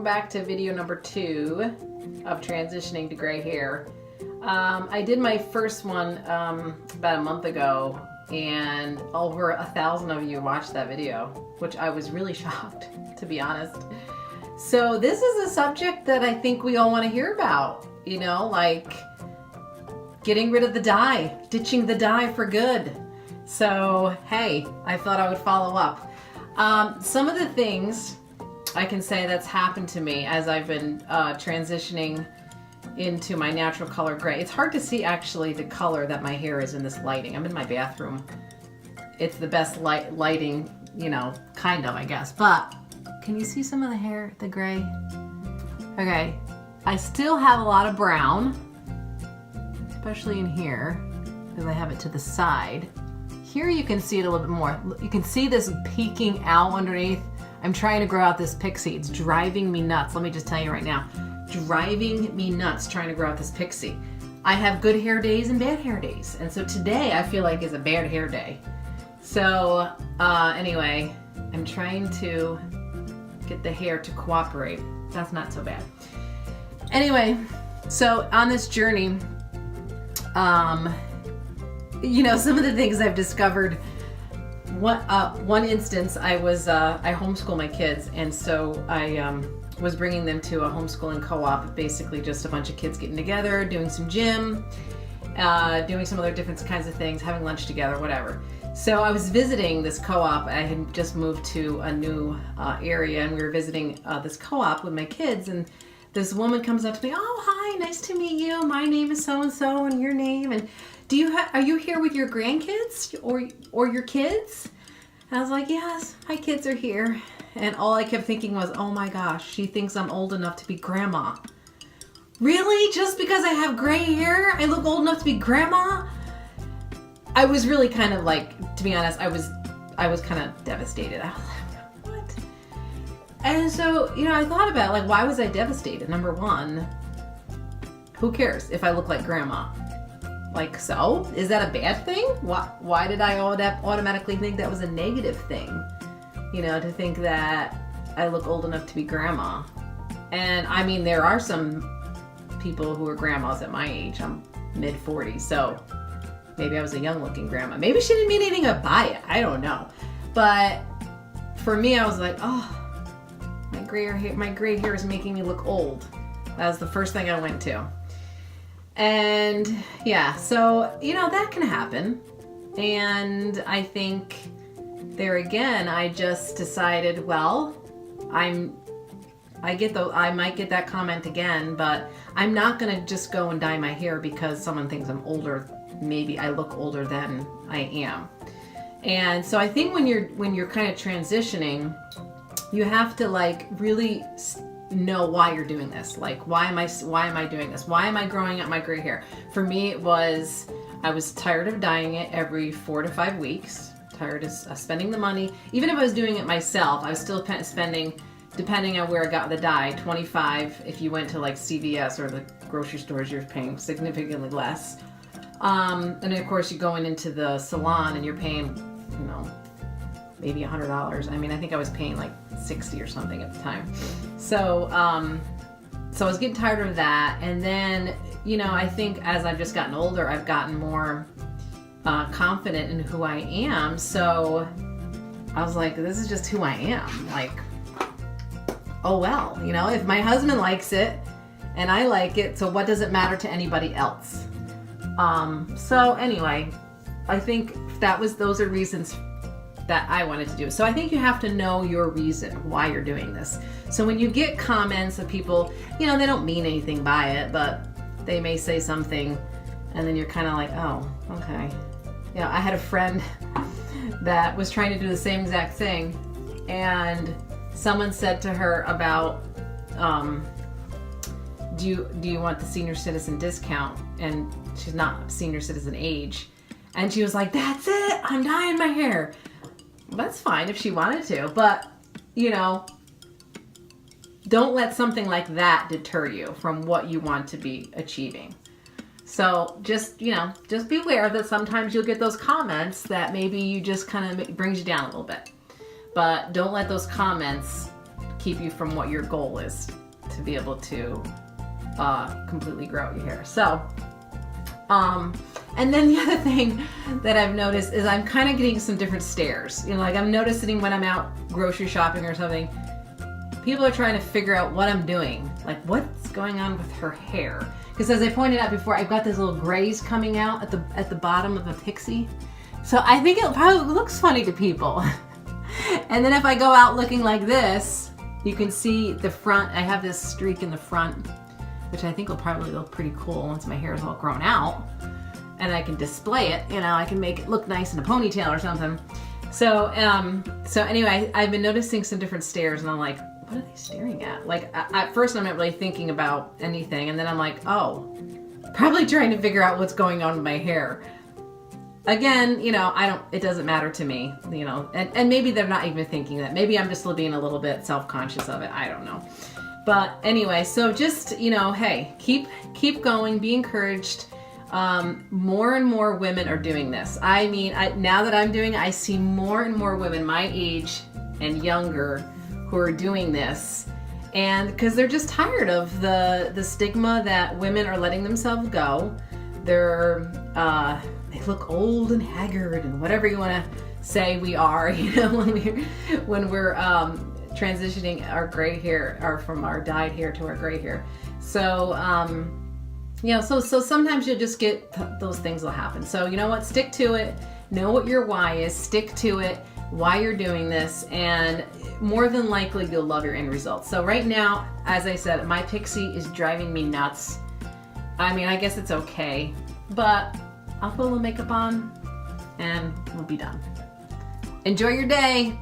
back to video number 2 of transitioning to gray hair. I did my first one about a month ago, and over 1,000 of you watched that video, which I was really shocked, to be honest. So this is a subject that I think we all want to hear about, you know, like getting rid of the dye, ditching the dye for good. So, hey, I thought I would follow up. Some of the things I can say that's happened to me as I've been transitioning into my natural color gray. It's hard to see actually the color that my hair is in this lighting. I'm in my bathroom. It's the best lighting, you know, kind of, I guess. But can you see some of the hair, the gray? Okay, I still have a lot of brown, especially in here, because I have it to the side. Here you can see it a little bit more. You can see this peeking out underneath. I'm trying to grow out this pixie. It's driving me nuts. Let me just tell you right now. Driving me nuts trying to grow out this pixie. I have good hair days and bad hair days. And so today I feel like is a bad hair day. So anyway, I'm trying to get the hair to cooperate. That's not so bad. Anyway, so on this journey, you know, some of the things I've discovered. One instance, I homeschool my kids, and so I was bringing them to a homeschooling co-op, basically just a bunch of kids getting together, doing some gym, doing some other different kinds of things, having lunch together, whatever. So I was visiting this co-op. I had just moved to a new area, and we were visiting this co-op with my kids, and this woman comes up to me, "Oh, hi, nice to meet you. My name is so-and-so, and your name, and are you here with your grandkids or your kids?" And I was like, "Yes, my kids are here." And all I kept thinking was, "Oh my gosh, she thinks I'm old enough to be grandma." Really? Just because I have gray hair, I look old enough to be grandma? I was really kind of like, to be honest, I was kind of devastated. I was like, what? And so, you know, I thought about like, why was I devastated? Number one, who cares if I look like grandma? Like, so? Is that a bad thing? Why did I automatically think that was a negative thing? You know, to think that I look old enough to be grandma. And I mean, there are some people who are grandmas at my age. I'm mid-40s, so maybe I was a young-looking grandma. Maybe she didn't mean anything by it. I don't know. But for me, I was like, oh, my gray hair is making me look old. That was the first thing I went to. And yeah, so, you know, that can happen. And I think there again, I just decided, well, I might get that comment again, but I'm not going to just go and dye my hair because someone thinks I'm older. Maybe I look older than I am. And so I think when you're kind of transitioning, you have to like really know why you're doing this. Like, why am I doing this? Why am I growing out my gray hair? For me, it was, I was tired of dyeing it every 4 to 5 weeks, tired of spending the money. Even if I was doing it myself, I was still spending, depending on where I got the dye, $25. If you went to like CVS or the grocery stores, you're paying significantly less. And of course, you're going into the salon and you're paying, you know, maybe $100. I mean, I think I was paying like $60 or something at the time. So I was getting tired of that. And then, you know, I think as I've just gotten older, I've gotten more confident in who I am. So I was like, this is just who I am. Like, oh well, you know, if my husband likes it and I like it, so what does it matter to anybody else? So anyway, I think those are reasons that I wanted to do it. So I think you have to know your reason why you're doing this. So when you get comments of people, you know, they don't mean anything by it, but they may say something and then you're kind of like, oh, okay. You know, I had a friend that was trying to do the same exact thing, and someone said to her about, do you want the senior citizen discount? And she's not senior citizen age. And she was like, that's it, I'm dyeing my hair. That's fine if she wanted to, but, you know, don't let something like that deter you from what you want to be achieving. So just, you know, just be aware that sometimes you'll get those comments that maybe you just kind of brings you down a little bit. But don't let those comments keep you from what your goal is to be able to completely grow out your hair. So, and then the other thing that I've noticed is I'm kind of getting some different stares. You know, like I'm noticing when I'm out grocery shopping or something, people are trying to figure out what I'm doing. Like, what's going on with her hair? Because as I pointed out before, I've got these little grays coming out at the bottom of a pixie. So I think it probably looks funny to people. And then if I go out looking like this, you can see the front. I have this streak in the front, which I think will probably look pretty cool once my hair is all grown out. And I can display it, you know, I can make it look nice in a ponytail or something. So, so anyway, I've been noticing some different stares, and I'm like, what are they staring at? Like, at first I'm not really thinking about anything, and then I'm like, oh, probably trying to figure out what's going on with my hair. Again, you know, it doesn't matter to me, you know, and maybe they're not even thinking that. Maybe I'm just being a little bit self-conscious of it. I don't know. But anyway, so just, you know, hey, keep going, be encouraged. More and more women are doing this. I mean, now that I'm doing it, I see more and more women my age and younger who are doing this, and because they're just tired of the stigma that women are letting themselves go. They look old and haggard and whatever you want to say we are, you know, when we're transitioning our gray hair, or from our dyed hair to our gray hair. So you know, so sometimes you'll just get those things will happen. So you know what, stick to it, know what your why is, stick to it, why you're doing this, and more than likely you'll love your end result. So right now, as I said, my pixie is driving me nuts. I mean, I guess it's okay, but I'll put a little makeup on and we'll be done. Enjoy your day.